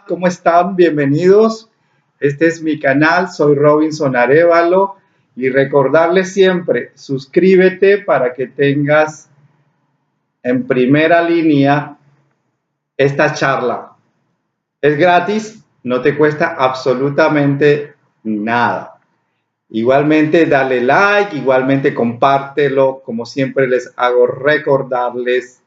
¿Cómo están? Bienvenidos. Este es mi canal, soy Robinson Arévalo y recordarles siempre, suscríbete para que tengas en primera línea esta charla. Es gratis, no te cuesta absolutamente nada. Igualmente dale like, igualmente compártelo, como siempre les hago recordarles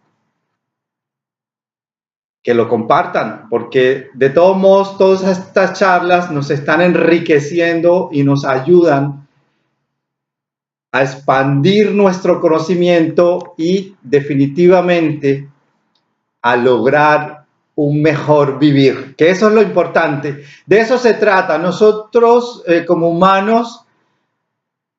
que lo compartan, porque de todos modos todas estas charlas nos están enriqueciendo y nos ayudan a expandir nuestro conocimiento y definitivamente a lograr un mejor vivir, que eso es lo importante. De eso se trata. Nosotros como humanos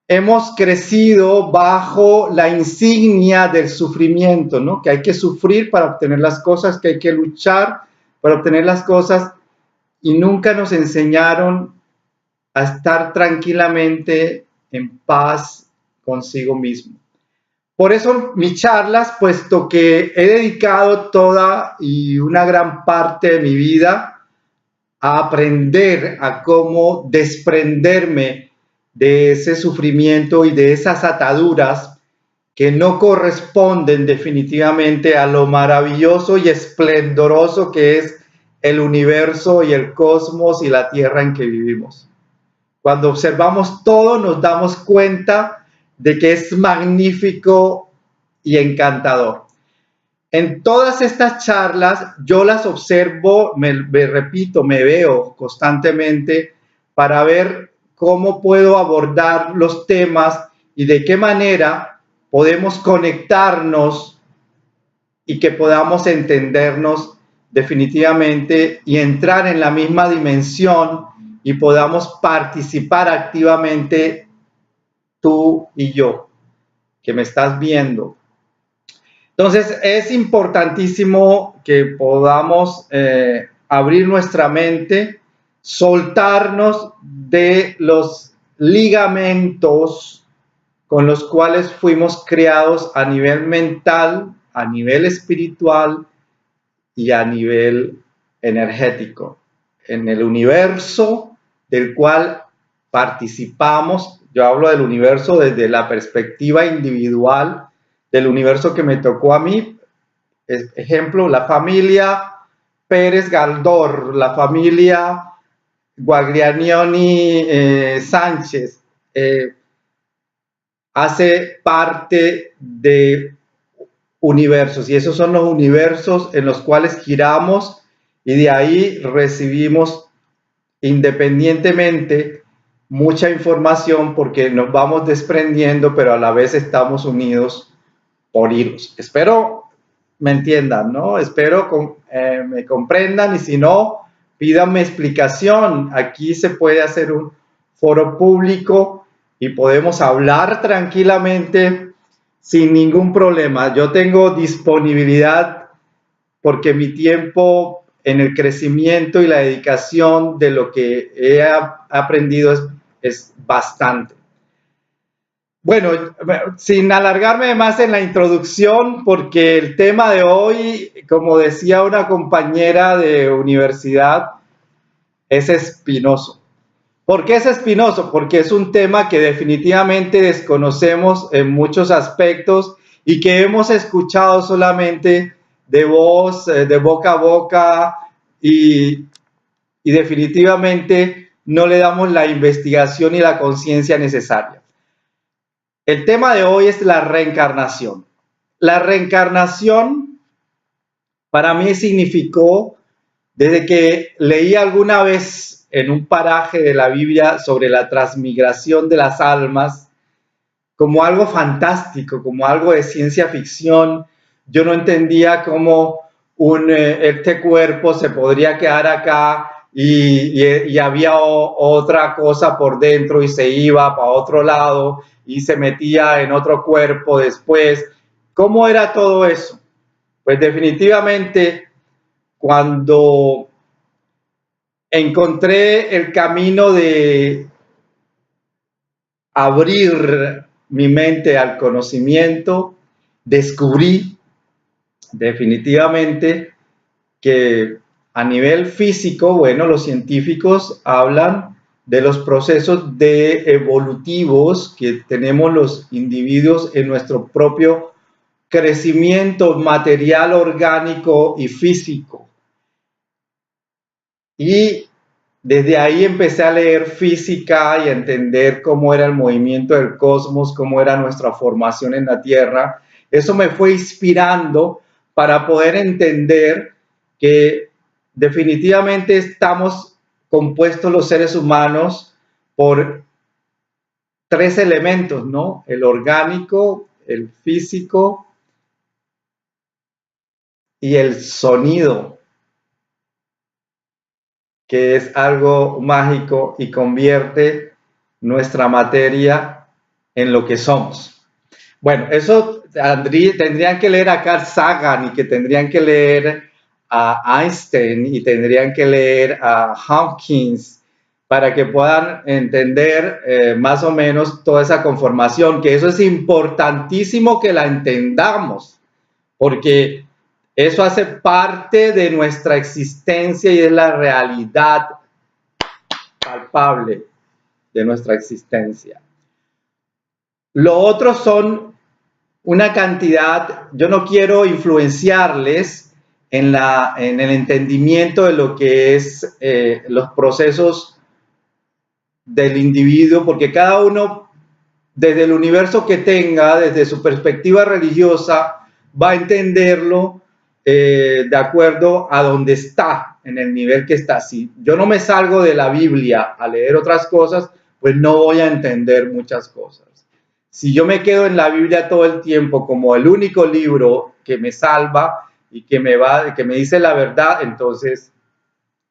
hemos crecido bajo la insignia del sufrimiento, ¿no? Que hay que sufrir para obtener las cosas, que hay que luchar para obtener las cosas, y nunca nos enseñaron a estar tranquilamente en paz consigo mismo. Por eso mis charlas, puesto que he dedicado toda y una gran parte de mi vida a aprender a cómo desprenderme de ese sufrimiento y de esas ataduras que no corresponden definitivamente a lo maravilloso y esplendoroso que es el universo y el cosmos y la tierra en que vivimos. Cuando observamos todo nos damos cuenta de que es magnífico y encantador. En todas estas charlas yo las observo, me repito, me veo constantemente para ver cómo puedo abordar los temas y de qué manera podemos conectarnos y que podamos entendernos definitivamente y entrar en la misma dimensión y podamos participar activamente tú y yo, que me estás viendo. Entonces es importantísimo que podamos abrir nuestra mente, soltarnos de los ligamentos con los cuales fuimos creados a nivel mental, a nivel espiritual y a nivel energético. En el universo del cual participamos, yo hablo del universo desde la perspectiva individual, del universo que me tocó a mí. Ejemplo, la familia Pérez Galdor, la familia Guaglianioni Sánchez, hace parte de universos, y esos son los universos en los cuales giramos y de ahí recibimos independientemente mucha información porque nos vamos desprendiendo, pero a la vez estamos unidos por hilos. Espero me entiendan, ¿no? Espero me comprendan, y si no, pídanme explicación. Aquí se puede hacer un foro público y podemos hablar tranquilamente sin ningún problema. Yo tengo disponibilidad porque mi tiempo en el crecimiento y la dedicación de lo que he aprendido es bastante. Bueno, sin alargarme más en la introducción, porque el tema de hoy, como decía una compañera de universidad, es espinoso. ¿Por qué es espinoso? Porque es un tema que definitivamente desconocemos en muchos aspectos y que hemos escuchado solamente de voz, de boca a boca, y definitivamente no le damos la investigación y la conciencia necesaria. El tema de hoy es la reencarnación. La reencarnación para mí significó, desde que leí alguna vez en un paraje de la Biblia sobre la transmigración de las almas, como algo fantástico, como algo de ciencia ficción. Yo no entendía cómo este cuerpo se podría quedar acá y había otra cosa por dentro y se iba para otro lado y se metía en otro cuerpo después. ¿Cómo era todo eso? Pues definitivamente cuando encontré el camino de abrir mi mente al conocimiento, descubrí definitivamente que a nivel físico, bueno, los científicos hablan de los procesos evolutivos que tenemos los individuos en nuestro propio crecimiento material, orgánico y físico. Y desde ahí empecé a leer física y a entender cómo era el movimiento del cosmos, cómo era nuestra formación en la Tierra. Eso me fue inspirando para poder entender que definitivamente estamos compuestos los seres humanos por tres elementos, ¿no? El orgánico, el físico y el sonido, que es algo mágico y convierte nuestra materia en lo que somos. Bueno, eso tendrían que leer a Carl Sagan y que tendrían que leer a Einstein y tendrían que leer a Hawkins para que puedan entender más o menos toda esa conformación, que eso es importantísimo que la entendamos, porque eso hace parte de nuestra existencia y es la realidad palpable de nuestra existencia. Lo otro son una cantidad, yo no quiero influenciarles en el entendimiento de lo que es los procesos del individuo, porque cada uno, desde el universo que tenga, desde su perspectiva religiosa, va a entenderlo de acuerdo a donde está, en el nivel que está. Si yo no me salgo de la Biblia a leer otras cosas, pues no voy a entender muchas cosas. Si yo me quedo en la Biblia todo el tiempo como el único libro que me salva y que me dice la verdad, entonces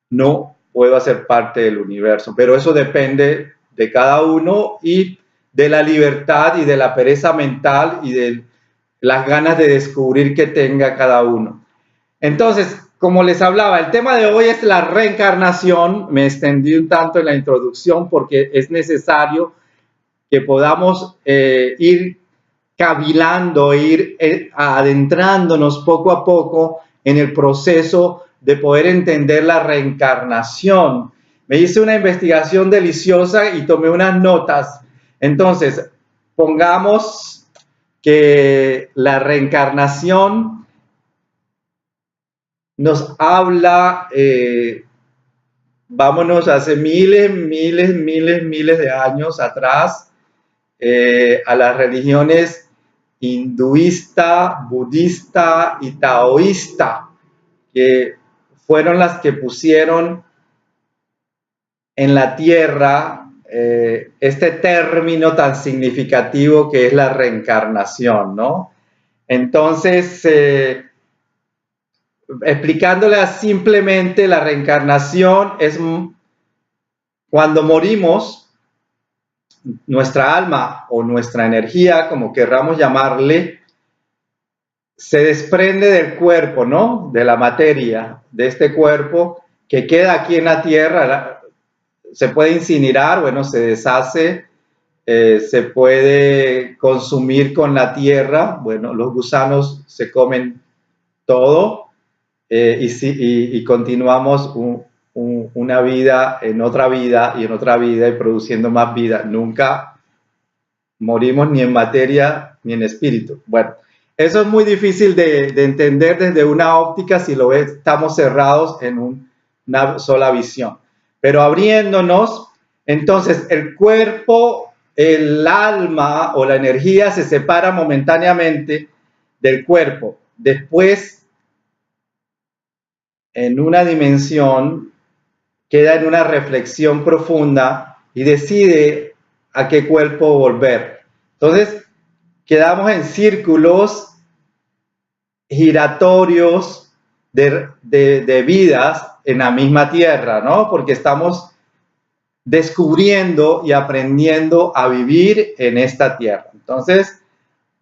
no puedo hacer parte del universo. Pero eso depende de cada uno y de la libertad y de la pereza mental y de las ganas de descubrir que tenga cada uno. Entonces, como les hablaba, el tema de hoy es la reencarnación. Me extendí un tanto en la introducción porque es necesario que podamos ir cavilando, ir adentrándonos poco a poco en el proceso de poder entender la reencarnación. Me hice una investigación deliciosa y tomé unas notas. Entonces, pongamos que la reencarnación nos habla, vámonos hace miles de años atrás, a las religiones hinduista, budista y taoísta, que fueron las que pusieron en la tierra este término tan significativo que es la reencarnación, ¿no? Entonces, explicándola simplemente, la reencarnación es cuando morimos, nuestra alma o nuestra energía, como querramos llamarle, se desprende del cuerpo, ¿no? De la materia, de este cuerpo que queda aquí en la tierra. Se puede incinerar, bueno, se deshace, se puede consumir con la tierra, bueno, los gusanos se comen todo y continuamos una vida en otra vida y en otra vida y produciendo más vida. Nunca morimos ni en materia ni en espíritu. Bueno, eso es muy difícil de entender desde una óptica si lo ves, estamos cerrados en una sola visión. Pero abriéndonos, entonces el cuerpo, el alma o la energía se separa momentáneamente del cuerpo. Después, en una dimensión, queda en una reflexión profunda y decide a qué cuerpo volver. Entonces, quedamos en círculos giratorios de vidas en la misma tierra, ¿no? Porque estamos descubriendo y aprendiendo a vivir en esta tierra. Entonces,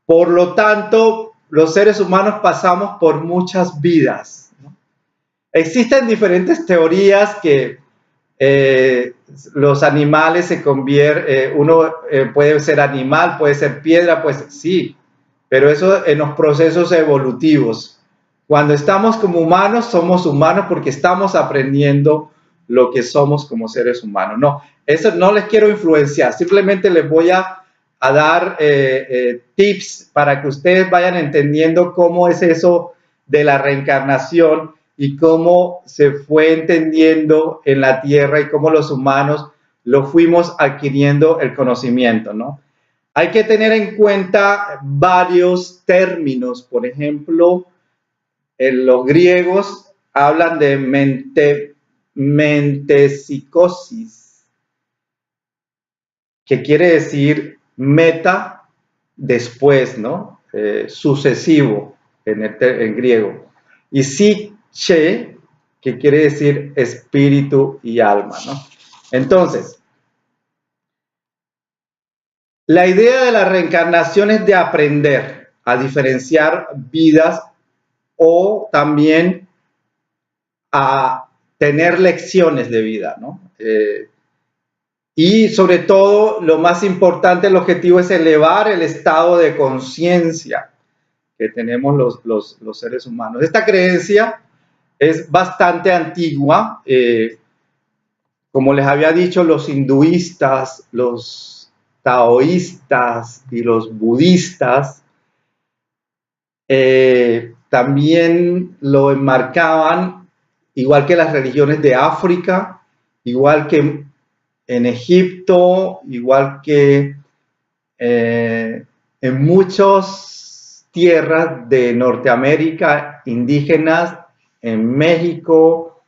por lo tanto, los seres humanos pasamos por muchas vidas, ¿no? Existen diferentes teorías que los animales se convierten, uno puede ser animal, puede ser piedra, pues sí, pero eso en los procesos evolutivos. Cuando estamos como humanos, somos humanos porque estamos aprendiendo lo que somos como seres humanos. No, eso no les quiero influenciar, simplemente les voy a dar tips para que ustedes vayan entendiendo cómo es eso de la reencarnación y cómo se fue entendiendo en la Tierra y cómo los humanos lo fuimos adquiriendo el conocimiento, ¿no? Hay que tener en cuenta varios términos, por ejemplo, los griegos hablan de metempsicosis, que quiere decir meta después, ¿no? Sucesivo en griego. Y psiche, que quiere decir espíritu y alma, ¿no? Entonces, la idea de la reencarnación es de aprender a diferenciar vidas o también a tener lecciones de vida, ¿no? Y sobre todo, lo más importante, el objetivo es elevar el estado de conciencia que tenemos los seres humanos. Esta creencia es bastante antigua. Como les había dicho, los hinduistas, los taoístas y los budistas también lo enmarcaban, igual que las religiones de África, igual que en Egipto, igual que en muchas tierras de Norteamérica indígenas, en México,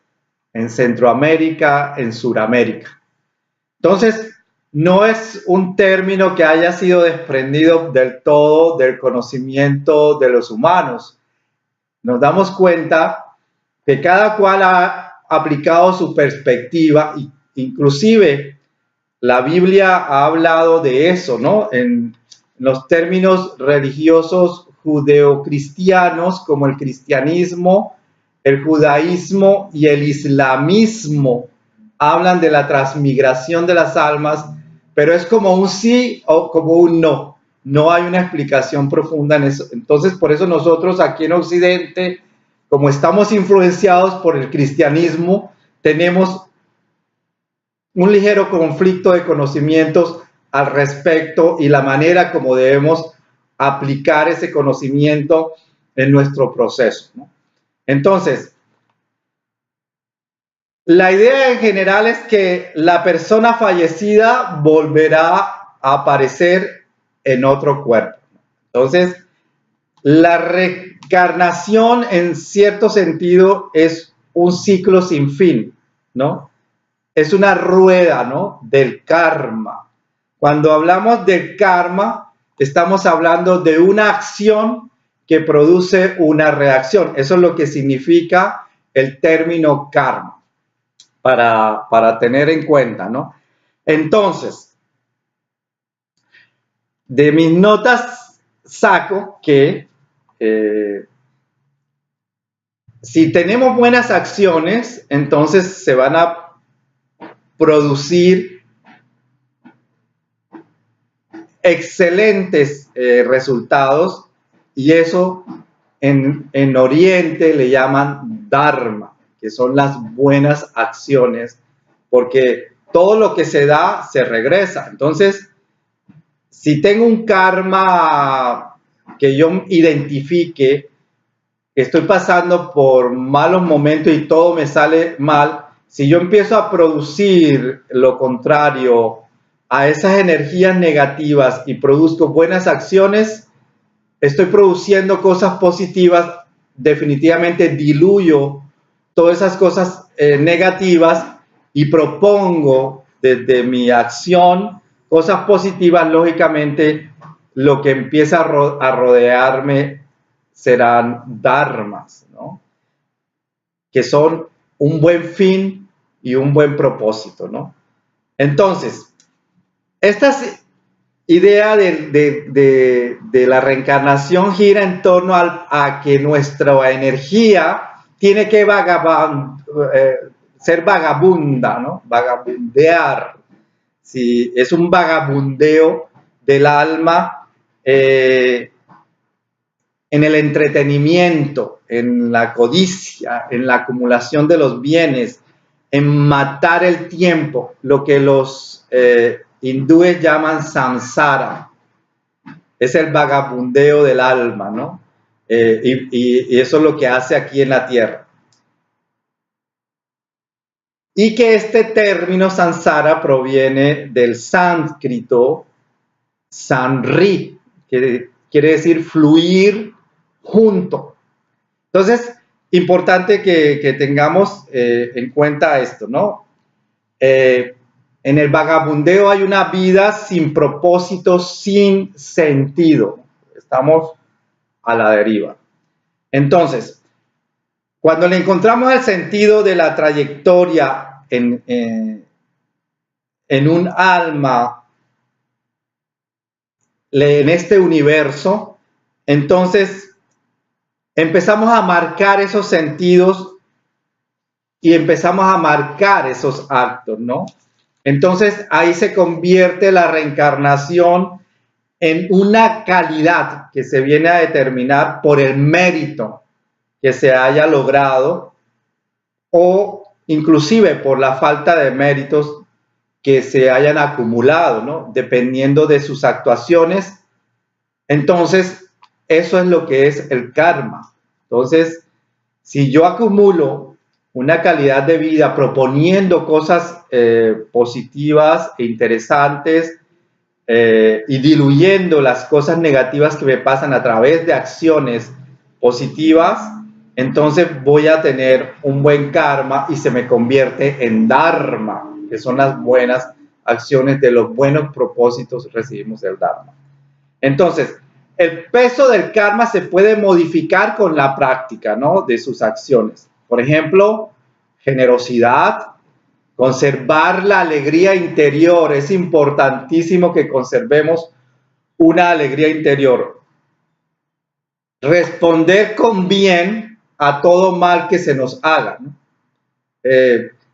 en Centroamérica, en Suramérica. Entonces, no es un término que haya sido desprendido del todo del conocimiento de los humanos. Nos damos cuenta que cada cual ha aplicado su perspectiva, inclusive la Biblia ha hablado de eso, ¿no? En los términos religiosos judeocristianos como el cristianismo, el judaísmo y el islamismo hablan de la transmigración de las almas, pero es como un sí o como un no. No hay una explicación profunda en eso. Entonces, por eso nosotros aquí en Occidente, como estamos influenciados por el cristianismo, tenemos un ligero conflicto de conocimientos al respecto y la manera como debemos aplicar ese conocimiento en nuestro proceso, ¿no? Entonces, la idea en general es que la persona fallecida volverá a aparecer en otro cuerpo. Entonces, la reencarnación en cierto sentido es un ciclo sin fin, ¿no? Es una rueda, ¿no? Del karma. Cuando hablamos del karma, estamos hablando de una acción que produce una reacción. Eso es lo que significa el término karma, para tener en cuenta, ¿no? Entonces, de mis notas saco que si tenemos buenas acciones, entonces se van a producir excelentes resultados, y eso en Oriente le llaman dharma, que son las buenas acciones, porque todo lo que se da se regresa. Entonces, si tengo un karma que yo identifique, que estoy pasando por malos momentos y todo me sale mal, si yo empiezo a producir lo contrario a esas energías negativas y produzco buenas acciones, estoy produciendo cosas positivas, definitivamente diluyo todas esas cosas negativas y propongo desde mi acción cosas positivas. Lógicamente, lo que empieza a rodearme serán dharmas, ¿no? Que son un buen fin y un buen propósito, ¿no? Entonces, esta idea de la reencarnación gira en torno a que nuestra energía tiene que ser vagabunda, ¿no? Vagabundear. Si es un vagabundeo del alma, en el entretenimiento, en la codicia, en la acumulación de los bienes, en matar el tiempo, lo que los hindúes llaman samsara. Es el vagabundeo del alma, ¿no? Y eso es lo que hace aquí en la tierra. Y que este término samsara proviene del sánscrito sanri, que quiere decir fluir junto. Entonces, importante que tengamos en cuenta esto, ¿no? En el vagabundeo hay una vida sin propósito, sin sentido. Estamos a la deriva. Entonces, cuando le encontramos el sentido de la trayectoria en un alma, en este universo, entonces empezamos a marcar esos sentidos y empezamos a marcar esos actos, ¿no? Entonces ahí se convierte la reencarnación en una calidad que se viene a determinar por el mérito que se haya logrado o inclusive por la falta de méritos que se hayan acumulado, ¿no? Dependiendo de sus actuaciones. Entonces, eso es lo que es el karma. Entonces, si yo acumulo una calidad de vida proponiendo cosas positivas e interesantes y diluyendo las cosas negativas que me pasan a través de acciones positivas, entonces voy a tener un buen karma y se me convierte en dharma, que son las buenas acciones, de los buenos propósitos recibimos el dharma. Entonces, el peso del karma se puede modificar con la práctica, ¿no? De sus acciones. Por ejemplo, generosidad, conservar la alegría interior. Es importantísimo que conservemos una alegría interior. Responder con bien a todo mal que se nos haga, ¿no?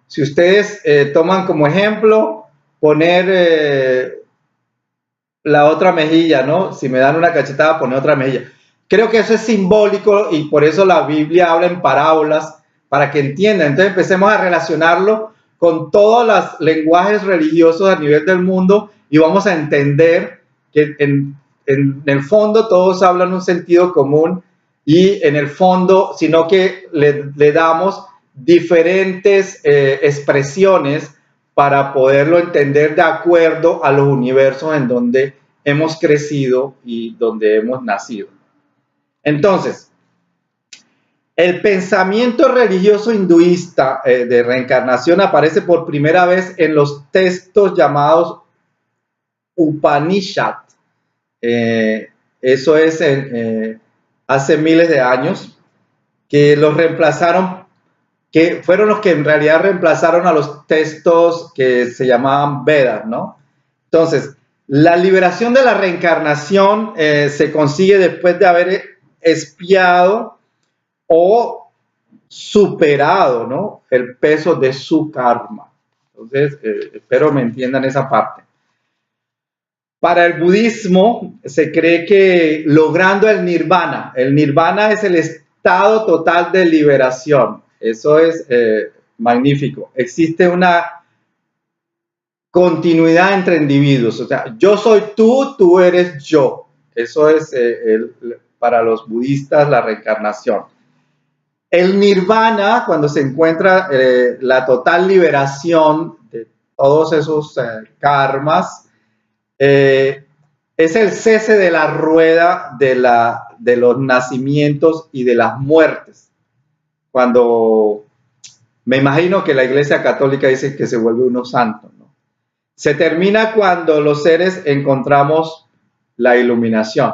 Si ustedes toman como ejemplo, poner la otra mejilla, ¿no? Si me dan una cachetada, poner otra mejilla. Creo que eso es simbólico y por eso la Biblia habla en parábolas, para que entiendan. Entonces empecemos a relacionarlo con todos los lenguajes religiosos a nivel del mundo y vamos a entender que en el fondo todos hablan un sentido común y en el fondo, sino que le damos diferentes expresiones para poderlo entender de acuerdo a los universos en donde hemos crecido y donde hemos nacido. Entonces, el pensamiento religioso hinduista de reencarnación aparece por primera vez en los textos llamados Upanishad. Eso es hace miles de años, que los reemplazaron, que fueron los que en realidad reemplazaron a los textos que se llamaban Vedas, ¿no? Entonces, la liberación de la reencarnación se consigue después de haber expiado o superado, ¿no? El peso de su karma. Entonces, espero me entiendan esa parte. Para el budismo se cree que logrando el nirvana es el estado total de liberación. Eso es magnífico. Existe una continuidad entre individuos. O sea, yo soy tú, tú eres yo. Eso es para los budistas la reencarnación. El nirvana, cuando se encuentra la total liberación de todos esos karmas, es el cese de la rueda de los nacimientos y de las muertes. Cuando me imagino que la Iglesia Católica dice que se vuelve uno santo, ¿no? Se termina cuando los seres encontramos la iluminación.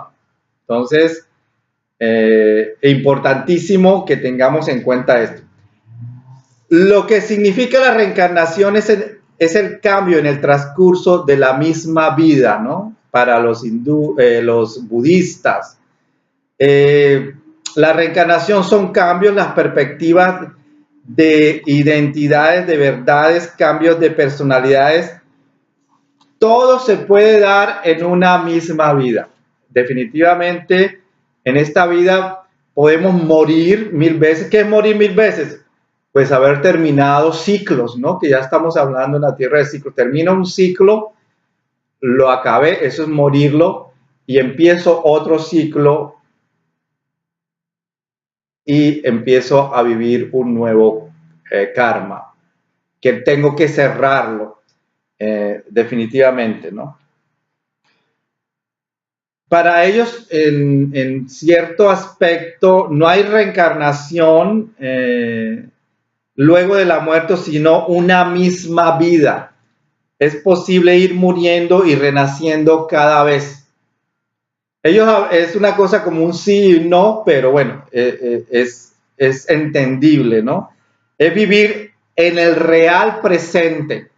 Entonces, es importantísimo que tengamos en cuenta esto. Lo que significa la reencarnación es el cambio en el transcurso de la misma vida, ¿no? Para los budistas. La reencarnación son cambios, las perspectivas de identidades, de verdades, cambios de personalidades. Todo se puede dar en una misma vida. Definitivamente En esta vida podemos morir 1000 veces. ¿Qué es morir 1000 veces? Pues haber terminado ciclos, ¿no? Que ya estamos hablando en la tierra de ciclos. Termino un ciclo, lo acabé, eso es morirlo, y empiezo otro ciclo y empiezo a vivir un nuevo karma, que tengo que cerrarlo definitivamente, ¿no? Para ellos, en cierto aspecto, no hay reencarnación luego de la muerte, sino una misma vida. Es posible ir muriendo y renaciendo cada vez. Ellos es una cosa como un sí y no, pero bueno, es entendible, ¿no? Es vivir en el real presente.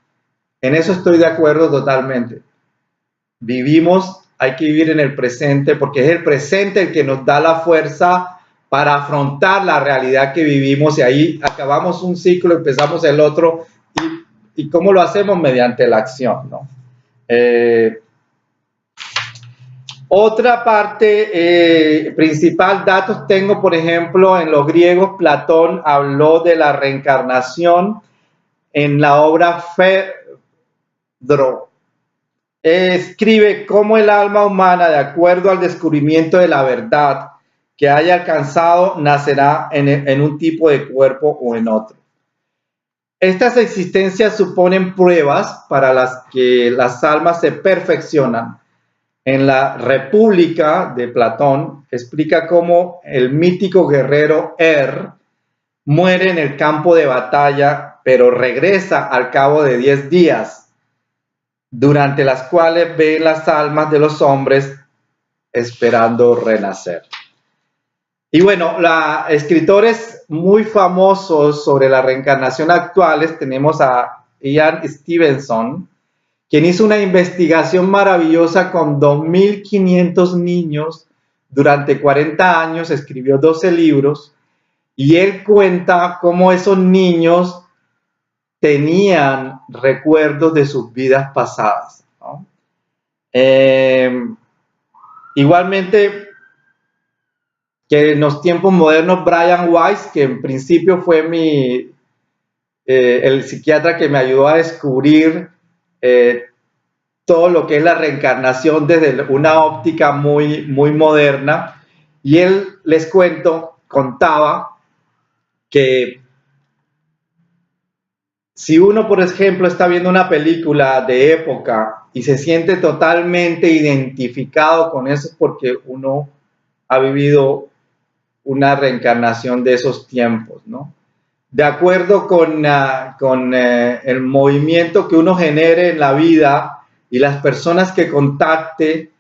En eso estoy de acuerdo totalmente. Hay que vivir en el presente porque es el presente el que nos da la fuerza para afrontar la realidad que vivimos y ahí acabamos un ciclo, empezamos el otro y ¿cómo lo hacemos? Mediante la acción, ¿no? Otra parte principal, datos tengo, por ejemplo, en los griegos, Platón habló de la reencarnación en la obra Fedro. Escribe cómo el alma humana, de acuerdo al descubrimiento de la verdad que haya alcanzado, nacerá en un tipo de cuerpo o en otro. Estas existencias suponen pruebas para las que las almas se perfeccionan. En la República de Platón explica cómo el mítico guerrero muere en el campo de batalla, pero regresa al cabo de 10 días, durante las cuales ven las almas de los hombres esperando renacer. Y bueno, escritores muy famosos sobre la reencarnación actuales, tenemos a Ian Stevenson, quien hizo una investigación maravillosa con 2.500 niños durante 40 años, escribió 12 libros, y él cuenta cómo esos niños tenían recuerdos de sus vidas pasadas, ¿no? Igualmente, que en los tiempos modernos, Brian Weiss, que en principio fue el psiquiatra que me ayudó a descubrir todo lo que es la reencarnación desde una óptica muy moderna, y él, les contaba que si uno, por ejemplo, está viendo una película de época y se siente totalmente identificado con eso, es porque uno ha vivido una reencarnación de esos tiempos, ¿no? De acuerdo con el movimiento que uno genere en la vida y las personas que contacte,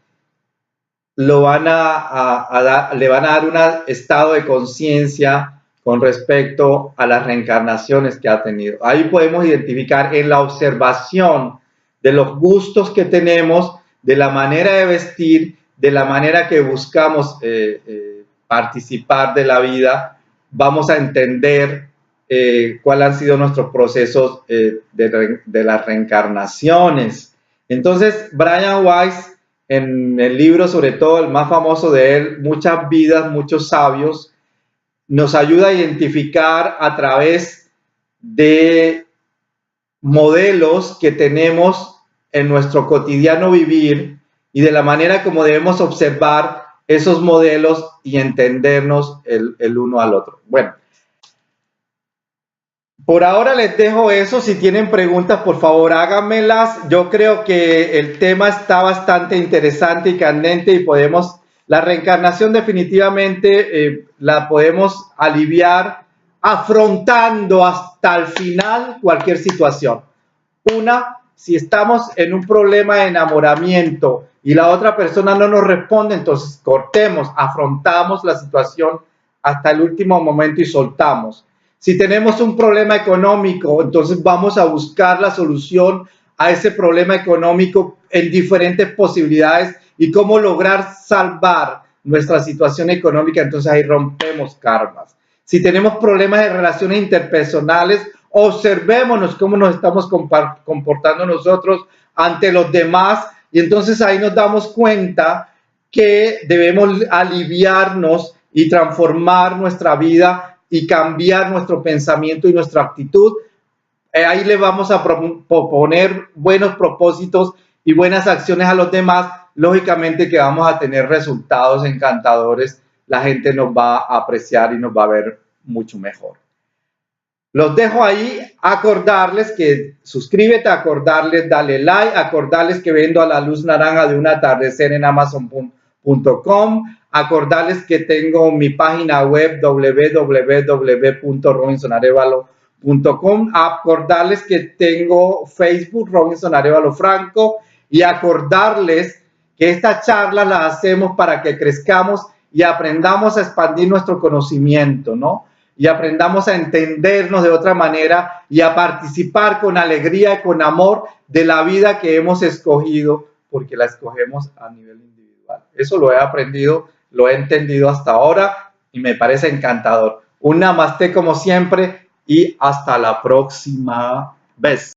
le van a dar un estado de conciencia con respecto a las reencarnaciones que ha tenido. Ahí podemos identificar en la observación de los gustos que tenemos, de la manera de vestir, de la manera que buscamos participar de la vida, vamos a entender cuáles han sido nuestros procesos de las reencarnaciones. Entonces, Brian Weiss, en el libro, sobre todo el más famoso de él, Muchas vidas, muchos sabios, nos ayuda a identificar a través de modelos que tenemos en nuestro cotidiano vivir y de la manera como debemos observar esos modelos y entendernos el uno al otro. Bueno, por ahora les dejo eso. Si tienen preguntas, por favor, háganmelas. Yo creo que el tema está bastante interesante y candente y la reencarnación definitivamente la podemos aliviar afrontando hasta el final cualquier situación. Si estamos en un problema de enamoramiento y la otra persona no nos responde, entonces cortemos, afrontamos la situación hasta el último momento y soltamos. Si tenemos un problema económico, entonces vamos a buscar la solución a ese problema económico en diferentes posibilidades y cómo lograr salvar nuestra situación económica, entonces ahí rompemos karmas. Si tenemos problemas de relaciones interpersonales, observémonos cómo nos estamos comportando nosotros ante los demás y entonces ahí nos damos cuenta que debemos aliviarnos y transformar nuestra vida y cambiar nuestro pensamiento y nuestra actitud. Ahí le vamos a proponer buenos propósitos y buenas acciones a los demás. Lógicamente que vamos a tener resultados encantadores. La gente nos va a apreciar y nos va a ver mucho mejor. Los dejo ahí, acordarles que suscríbete, acordarles dale like, acordarles que vendo a la luz naranja de un atardecer en Amazon.com, acordarles que tengo mi página web www.robinsonarevalo.com, acordarles que tengo Facebook Robinson Arevalo Franco y acordarles que estas charlas las hacemos para que crezcamos y aprendamos a expandir nuestro conocimiento, ¿no? Y aprendamos a entendernos de otra manera y a participar con alegría y con amor de la vida que hemos escogido, porque la escogemos a nivel individual. Eso lo he aprendido, lo he entendido hasta ahora y me parece encantador. Un namaste como siempre y hasta la próxima vez.